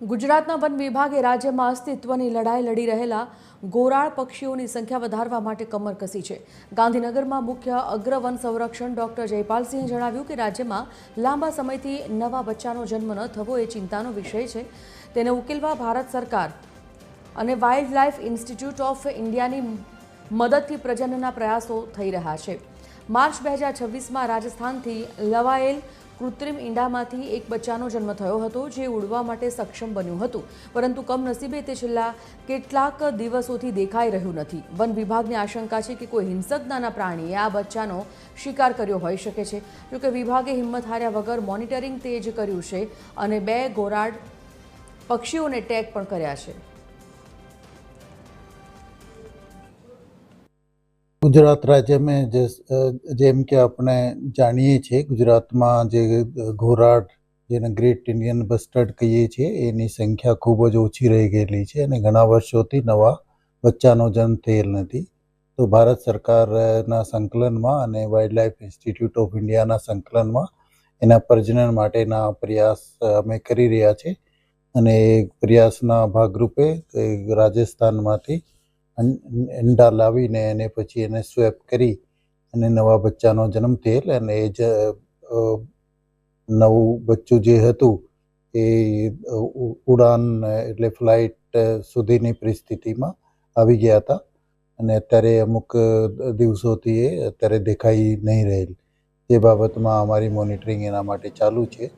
ગુજરાતના વન વિભાગે રાજ્યમાં અસ્તિત્વની લડાઈ લડી રહેલા ગોરાળ પક્ષીઓની સંખ્યા વધારવા માટે કમર કસી છે। ગાંધીનગરમાં મુખ્ય અગ્ર વન સંરક્ષણ ડોક્ટર જયપાલસિંહે જણાવ્યું કે રાજ્યમાં લાંબા સમયથી નવા બચ્ચાનો જન્મ ન થવો એ ચિંતાનો વિષય છે। તેને ઉકેલવા ભારત સરકાર અને વાઇલ્ડ લાઇફ ઇન્સ્ટિટ્યૂટ ઓફ ઇન્ડિયાની મદદથી પ્રજનનના પ્રયાસો થઈ રહ્યા છે। માર્ચ 2026માં રાજસ્થાનથી લવાયેલ કૃત્રિમ ઈંડામાંથી એક બચ્ચાનો જન્મ થયો હતો, જે ઉડવા માટે સક્ષમ બન્યું હતું, પરંતુ કમનસીબે તે છેલ્લા કેટલાક દિવસોથી દેખાઈ રહ્યું નથી। વન વિભાગની આશંકા છે કે કોઈ હિંસક નાના પ્રાણીએ આ બચ્ચાનો શિકાર કર્યો હોઈ શકે છે। જોકે વિભાગે હિંમત હાર્યા વગર મોનિટરિંગ તેજ કર્યું છે અને 2 ગોરાળ પક્ષીઓને ટેગ પણ કર્યા છે। गुजरात राज्य में जेम के अपने जाणीए छे गुजरात में जे घोराड जेने ग्रेट इंडियन बस्टर्ड कहीए छे एनी संख्या खूब ज ओછી रही गयेली छे अने घणा वर्षोथी नवा बच्चानो जन्म थयेल नथी। तो भारत सरकारना संकलनमा अने वाइल्ड लाइफ इंस्टिट्यूट ऑफ इंडियाना संकलनमा एना प्रजनन माटेना प्रयास अमे करी रह्या छे अने प्रयासना भागरूपे राजस्थानमांथी अंडा लावीने एने पछी एने स्वेप करी अने नवा बच्चानो जन्म थयेल अने ए ज नवुं बच्चुं जे हतुं ए उड़ान एटले फ्लाइट सुधीनी परिस्थितिमां आवी गया हता अने अत्यारे अमुक दिवसोथी ए अत्यारे देखाई नहीं रहेल। ते बाबतमां अमारी मोनिटरिंग एना माटे चालू छे।